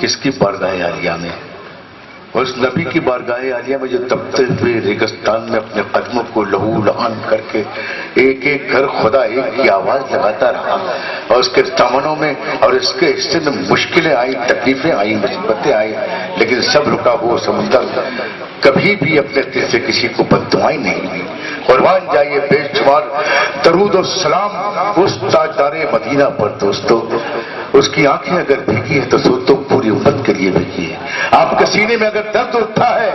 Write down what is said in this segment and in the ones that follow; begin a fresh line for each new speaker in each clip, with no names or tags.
کس کی بارگاہ عالیہ میں؟ اس نبی کی بارگاہ عالیہ میں جو تپتے ہوئے ریگستان میں اپنے قدموں کو لہو لہان کر کے ایک ایک گھر خدا ایک کی آواز لگاتا رہا، اور اس کے دامنوں میں اور اس کے حصے میں مشکلیں آئی، تکلیفیں آئی، مصیبتیں آئی، لیکن سب رکا ہوا سمندر کبھی بھی اپنے دل سے کسی کو بددعائیں نہیں دی۔ قربان جائیے بے شمار درود و سلام اس تاجدار مدینہ پر دوستو۔ اس کی آنکھیں اگر بھیگی ہیں تو سو تو پوری امت کے لیے بھیگی ہے۔ آپ کے سینے میں اگر درد اٹھا ہے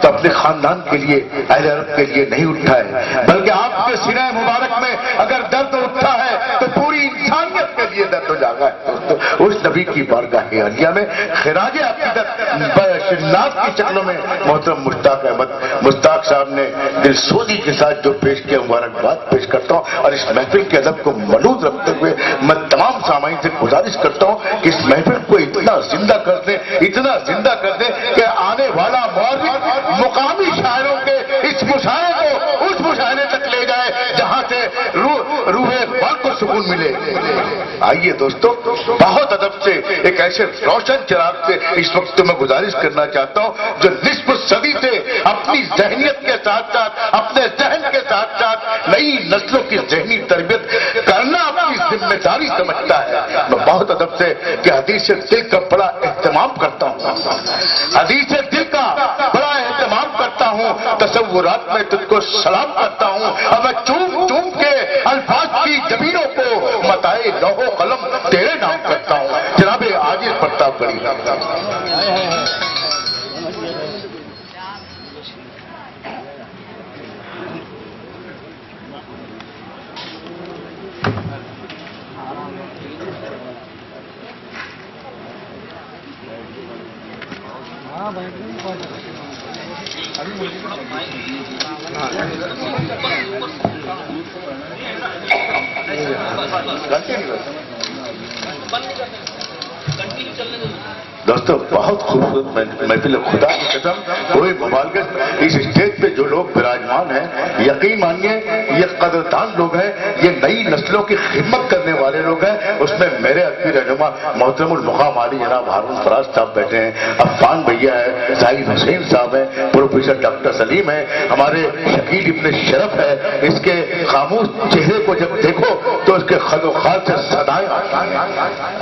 تو اپنے خاندان کے لیے، اہل عرب کے لیے نہیں اٹھا ہے، بلکہ آپ کے سینہ مبارک میں اگر درد اٹھا ہے تو پوری انسانیت کے لیے درد جاگا ہے دوستو۔ اس نبی کی بارگاہ عالیہ میں خراج عقیدت ناز کی شکلوں میں محترم مشتاق احمد مشتاق صاحب نے دل سوزی کے ساتھ جو پیش کیا، مبارکباد پیش کرتا ہوں، اور اس محفل کے ادب کو ملوز رکھتے ہوئے میں تمام سامعین سے گزارش کرتا ہوں کہ اس محفل کو اتنا زندہ کر دیں، اتنا زندہ کر دیں کہ آنے والا مورخ مقامی شاعروں کے اس مشاعرے کو اس مشاعرے تک لے جائے جہاں سے روح اقبال کو سکون ملے۔ آئیے دوستو، بہت ادب سے ایک ایسے روشن چراغ سے اس وقت میں گزارش کرنا چاہتا ہوں جو نصف صدی سے اپنی ذہنیت کے ساتھ ساتھ، اپنے ذہن کے ساتھ ساتھ نئی نسلوں کی ذہنی تربیت کرنا اپنی ذمہ داری سمجھتا ہے۔ میں بہت ادب سے کہ حدیث دل کا بڑا اہتمام کرتا ہوں، حدیث دل کا بڑا اہتمام کرتا ہوں، تصورات میں تجھ کو سلام کرتا ہوں، اور میں چوم چوم کے الفاظ کی زمینوں کو متائے لوح و قلم تیرے نام کرتا ہوں۔ جناب عاجز پرتاپ گڑھی۔ دوستو بہت خوبصورت محفل، خدا کی قسم کوئی مبالغت، اس اسٹیج پہ جو لوگ براجمان ہیں یقین مانیے یہ قدردان لوگ ہیں، یہ نئی نسلوں کی خدمت کرنے والے لوگ ہیں۔ اس میں میرے ادبی رہنما محترم المقام عالی جناب ہارون فراز صاحب بیٹھے ہیں، عفان بھیا ہے، زاہد حسین صاحب ہیں، پروفیسر ڈاکٹر سلیم ہے، ہمارے شکیل ابن شرف ہے۔ اس کے خاموش چہرے کو جب دیکھو تو اس کے خد و خال سے صدائیں آتی ہیں۔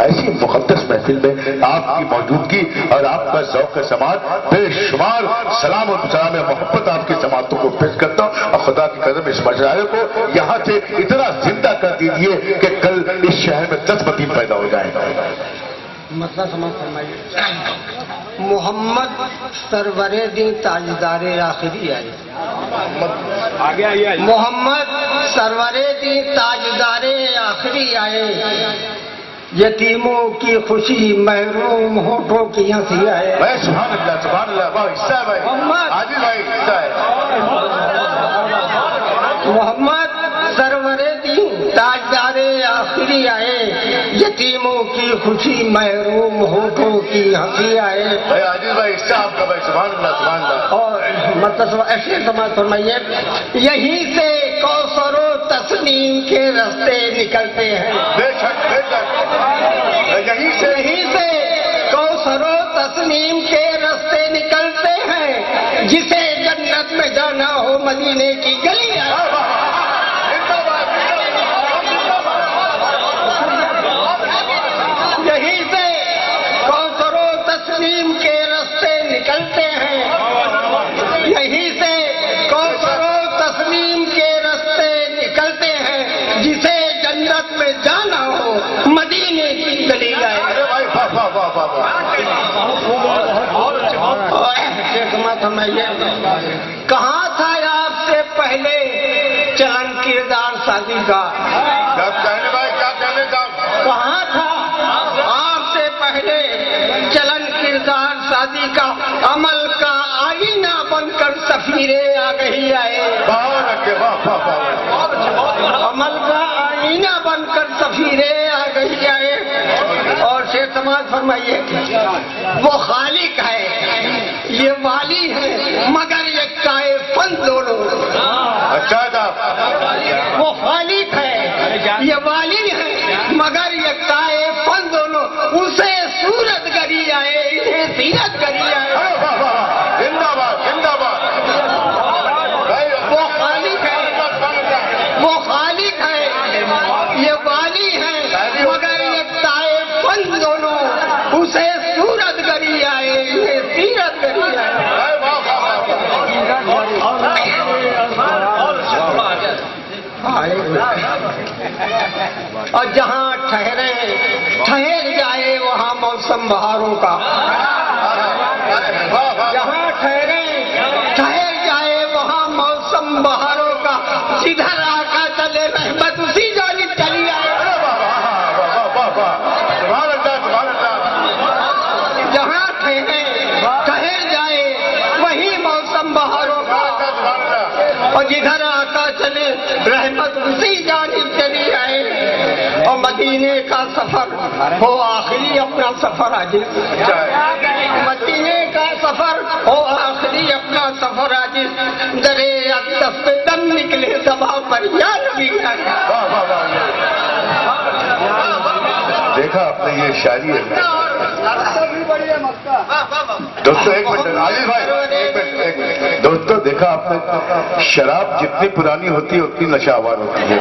ایسی مقدس محفل میں آپ کی موجودگی اور آپ کا ذوق سماعت، بے شمار سلام اور سلام محبت آپ کی سماعتوں کو پیش کرتا ہوں، اور خدا کی قسم اس مشاعرے کو یہاں سے اتنا زندہ کر دیجیے کہ کل اس شہر میں 10 مدین پیدا ہو جائیں۔
مسئلہ سماعت فرمائیے۔ محمد سرور دین تاجدار آخری آئے، محمد سرور دین تاجدار آخری آئے، یتیموں کی خوشی محروم ہونٹوں کی ہنسی آئے۔
سبحان اللہ، سبحان اللہ، بہت حصہ ہے بھائی، عادل بھائی حصہ ہے۔
محمد سرور دین تاجدار آخری آئے، یتیموں کی خوشی محروم ہونٹوں کی ہنسی آئے۔
بھائی عادل بھائی حصہ آپ کا بھائی، سبحان اللہ، سبحان اللہ۔
اور مطلب ایسے سماعت فرمائیے، یہیں سے کوثر و تسنیم کے راستے نکلتے ہیں،
بے شک بے شک، یہیں سے
کوثر و تسنیم کے راستے نکلتے ہیں، جسے جنت میں جانا ہو مدینے کی گلیاں۔ یہیں سے کوثر و تسنیم کے راستے نکلتے ہیں، یہیں سے کوثر و تسنیم کے راستے نکلتے ہیں، جسے جنت میں جانا ہو مدینے کی گلیاں۔ کہاں تھا آپ سے پہلے چلن کردار شادی کا؟
کیا کہنے کا؟
کہاں تھا آپ سے پہلے چلن کردار شادی کا؟ عمل کا آئینہ بن کر سفیریں آ گئی آئے، عمل کا آئینہ بن کر سفیریں آ گئی آئے۔ اور شیخ سماعت فرمائیے، وہ خالق ہے، یہ والی ہے، مگر یہ کائے فن دونوں۔
اچھا
وہ خالق ہے، یہ والی ہے، مگر یہ کائے فن دونوں۔ اسے صورت گری اسے صورت گری آئے یہ سیرت گری آئے. اور جہاں ٹھہر جائے وہاں موسم بہاروں کا. جہاں ٹھہر جائے وہاں موسم بہاروں کا. جدھر آقا چلے رحمت اسی جانب چلی آئے. جہاں ٹھہر جائے وہی موسم بہاروں کا. اور جدھر آقا چلے رحمت اسی جانب چلی آئے. اور مدینے کا سفر ہو آخری اپنا سفر عاجز. مدینے کا سفر ہو آخری اپنا سفر عاجز. درے اقدس پہ دم نکلے زباں پر یا نبی آئے.
دیکھا آپ نے یہ شاعری ہے. دوستو ایک منٹ عاجز بھائی ایک منٹ. دوستو دیکھا آپ نے شراب جتنی پرانی ہوتی ہے اتنی نشہور ہوتی ہے.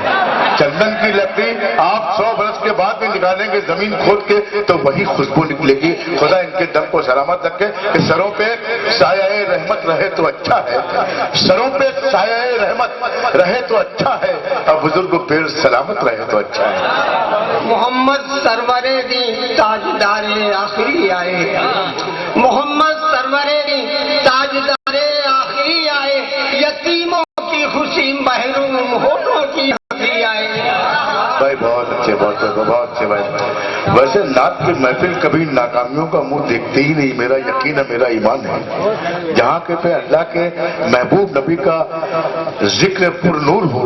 چندن کی لکڑی آپ 100 برس کے بعد بھی نکالیں گے زمین کھود کے تو وہی خوشبو نکلے گی. خدا ان کے دم کو سلامت رکھے کہ سروں پہ سایہ رحمت رہے تو اچھا ہے. سروں پہ سایہ رحمت رہے تو اچھا ہے. اور بزرگ پیر سلامت رہے تو اچھا ہے.
محمد سرور دی تاجدار آخری آئے. محمد سرور دی تاجدار آخری آئے. یتیموں کی خوشی محروم ہونوں کی آخری آئے.
بھائی بہت اچھے بھائی. ویسے نعت کی محفل کبھی ناکامیوں کا منہ دیکھتے ہی نہیں. میرا یقین ہے میرا ایمان ہے جہاں کے پہ اللہ کے محبوب نبی کا ذکر پر نور ہو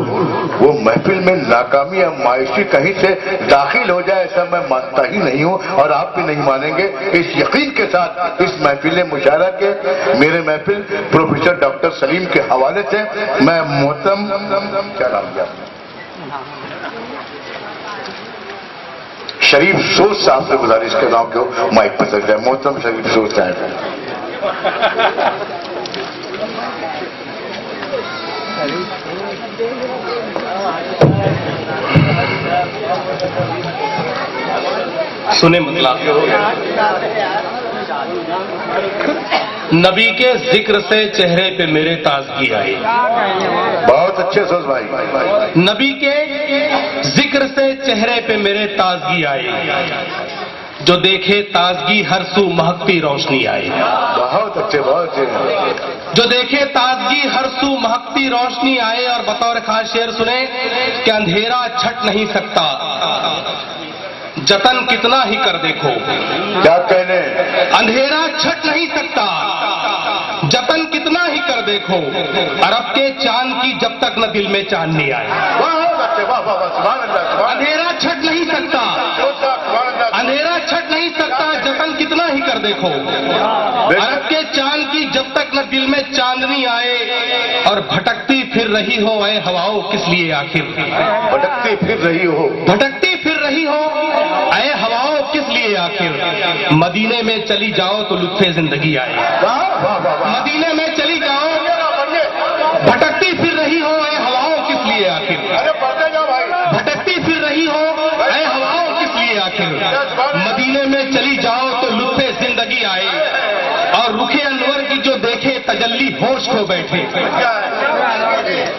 وہ محفل میں ناکامی یا معاشی کہیں سے داخل ہو جائے ایسا میں مانتا ہی نہیں ہوں. اور آپ بھی نہیں مانیں گے. اس یقین کے ساتھ اس محفل مشاعرہ کے میرے محفل پروفیسر ڈاکٹر سلیم کے حوالے سے میں محترم کیا نام کیا شریف سوز صاحب سے گزارش کر رہا ہوں کہ مائک پر چل جائے. محترم شریف سوز صاحب.
سنیں مطلب نبی کے ذکر سے چہرے پہ میرے تازگی آئی.
بہت اچھے سوز بھائی.
نبی کے ذکر سے چہرے پہ میرے تازگی آئی. جو دیکھے تازگی ہر سو مہکتی روشنی آئی.
بہت اچھے بہت اچھے.
جو دیکھے تازگی ہر سو مہکتی روشنی آئے. اور بطور خاص شعر سنیں کہ اندھیرا چھٹ نہیں سکتا جتن کتنا ہی کر دیکھو.
کیا کہنے
اندھیرا چھٹ نہیں سکتا جتن کتنا ہی کر دیکھو. عرب کے چاند کی جب تک نہ دل میں چاندنی آئے.
بہت اچھے.
اندھیرا چھٹ نہیں سکتا اندھیرا چھٹ نہیں سکتا جتن کتنا ہی کر دیکھو. عرب کے چاند کی جب تک نہ دل میں چاندنی آئے. اور بھٹکتی پھر رہی ہو اے ہواؤ کس لیے آخر.
بھٹکتی پھر رہی ہو
بھٹکتی پھر رہی ہو اے ہواؤ کس لیے آخر. مدینے میں چلی جاؤ تو لطف زندگی آئے. مدینے میں چلی جاؤ بھٹکتی پھر رہی ہو اے ہواؤ کس لیے آخر. بھٹکتی پھر رہی ہو اے ہواؤ کس لیے آخر. مدینے میں چلی جاؤ تو لطف زندگی آئے. اور رخ انور کی جو دیکھے تجلی ہوش کھو بیٹھے.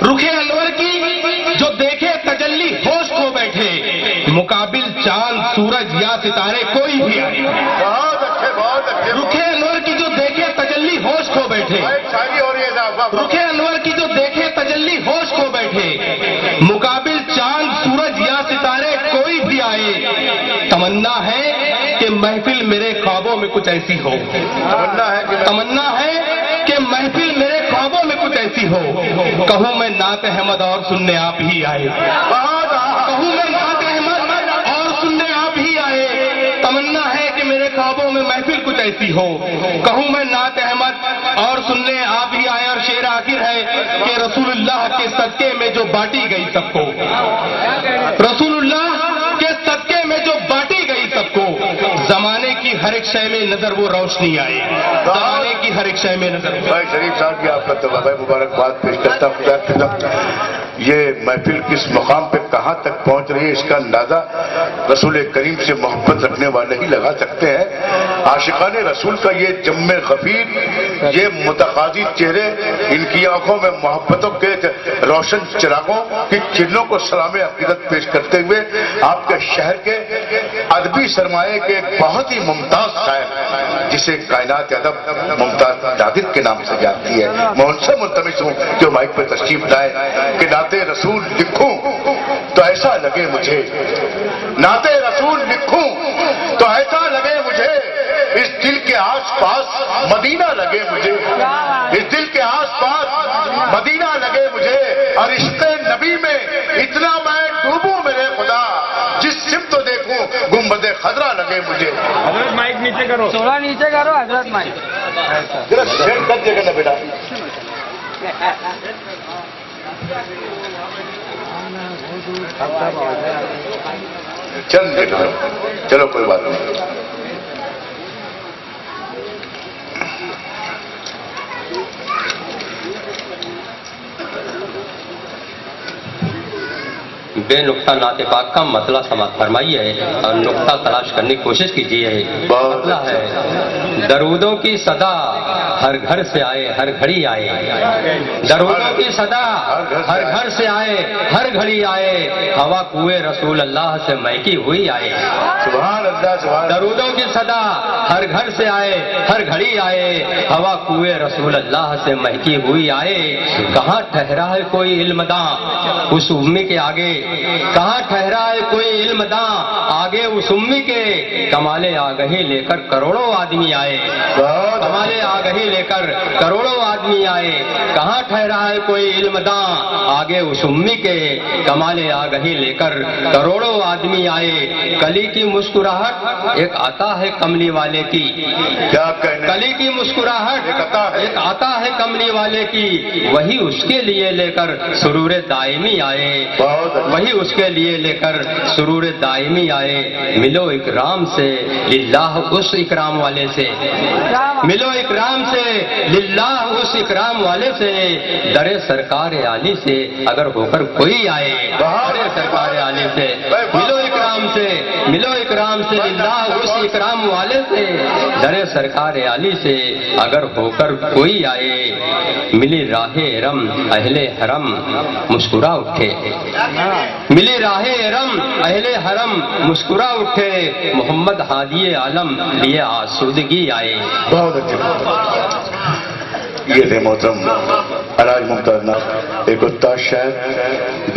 رخ انور کی جو دیکھے تجلی ہوش کھو بیٹھے. مقابل چاند سورج یا ستارے کوئی بھی آئے.
بہت اچھے.
رخ انور کی جو دیکھے تجلی ہوش کھو بیٹھے. رخ انور کی جو دیکھے تجلی ہوش کھو بیٹھے. مقابل چاند سورج یا ستارے کوئی بھی آئے. تمنا ہے کہ محفل میرے خوابوں میں کچھ ایسی ہو. تمنا ہے کہ محفل میرے خوابوں میں کچھ ایسی ہو. کہوں میں نعت احمد اور سننے آپ ہی آئے. کہوں میں نعت احمد اور سننے آپ ہی آئے. تمنا ہے کہ میرے خوابوں میں محفل کچھ ایسی ہو. کہوں میں نعت احمد اور سننے آپ ہی آئے. اور شعر آخر ہے کہ رسول اللہ کے صدقے میں جو بانٹی گئی سب کو. رسول اللہ کے صدقے میں جو بانٹی گئی سب کو. زمانے کی ہر ایک شے میں نظر وہ روشنی آئے. زمانے کی ہر ایک شے میں نظر.
بھائی شریف صاحب کی آپ کا تو بھائی مبارکباد پیش کرتا ہوں. یہ محفل کس مقام پہ کہاں تک پہنچ رہی ہے اس کا اندازہ رسول کریم سے محبت رکھنے والے ہی لگا سکتے ہیں۔ عاشقان رسول کا یہ جم غفیر، یہ متقاضی چہرے، ان کی آنکھوں میں محبتوں کے روشن چراغوں کی کرنوں کو سلام عقیدت پیش کرتے ہوئے آپ کے شہر کے ادبی سرمایہ کے ایک بہت ہی ممتاز شاعر جسے کائنات ادب ممتاز جاوید کے نام سے جانتی ہے، میں ان سے ملتمس ہوں جو مائک پہ تشریف لائے کہ نعت رسول لکھوں تو ایسا لگے مجھے، نعت رسول لکھوں تو ایسا لگے مجھے، اس دل کے آس پاس مدینہ لگے مجھے، اس دل کے آس پاس مدینہ لگے مجھے، اور عشق نبی میں اتنا میں ڈوبوں میرے خدا، جس سمت دیکھوں گنبد خضرا لگے مجھے۔
حضرت مائک نیچے کرو، تھوڑا نیچے کرو حضرت مائک،
ذرا سیٹ کر دے گا نا بیٹا۔ چلو کوئی بات نہیں۔
بے نقطہ نعت پاک کا مطلع سماعت فرمائیے اور نقطہ تلاش کرنے کی کوشش کیجیے۔ مطلع ہے درودوں کی صدا ہر گھر سے آئے ہر گھڑی آئے، درودوں کی صدا ہر گھر سے آئے ہر گھڑی آئے، ہوا کوئے رسول اللہ سے مہکی ہوئی آئے۔
سبحان اللہ، سبحان اللہ۔
درودوں کی صدا ہر گھر سے آئے ہر گھڑی آئے، ہوا کوئے رسول اللہ سے مہکی ہوئی آئے۔ کہاں ٹھہرا ہے کوئی علم داں اس امی کے آگے، کہاں ٹھہرا ہے کوئی علم داں آگے اس امی کے، کمال آگہی لے کر کروڑوں آدمی آئے، کمال آگہی لے کر کروڑوں آدمی آئے۔ کہاں ٹھہرا ہے کوئی علم داں آگے اس امی کے، کمال آگہی لے کر کروڑوں آدمی آئے۔ کلی کی مسکراہٹ ایک عطا ہے کملی والے کی،
کیا کہنے،
کلی کی مسکراہٹ ایک عطا ہے کملی والے کی، وہی اس کے لیے لے کر سرور دائمی آئے، وہی اس کے لیے لے کر سرور دائمی آئے۔ ملو اکرام سے للہ اس اکرام والے سے، ملو اکرام سے للہ اس اکرام والے سے، در سرکار عالی سے اگر ہو کر کوئی آئے، در سرکار عالی سے ملو اکرام سے، ملو اکرام سے للہ اس اکرام والے سے، در سرکار عالی سے اگر ہو کر کوئی آئے۔ ملی راہ ارم اہل حرم مسکرا اٹھے، ملی راہ ارم اہل حرم مسکرا اٹھے، محمد ہادی عالم لیے آسودگی آئے۔
بہت اچھا۔ یہ تھے محترم علاج ممتاز نعت، ایک استاد شاعر،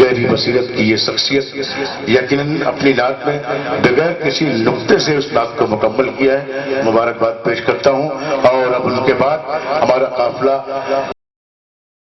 گہری بصیرت کی یہ شخصیت یقیناً اپنی نعت میں بغیر کسی نقطے سے اس نعت کو مکمل کیا ہے، مبارکباد پیش کرتا ہوں۔ اور اب ان کے بعد ہمارا قافلہ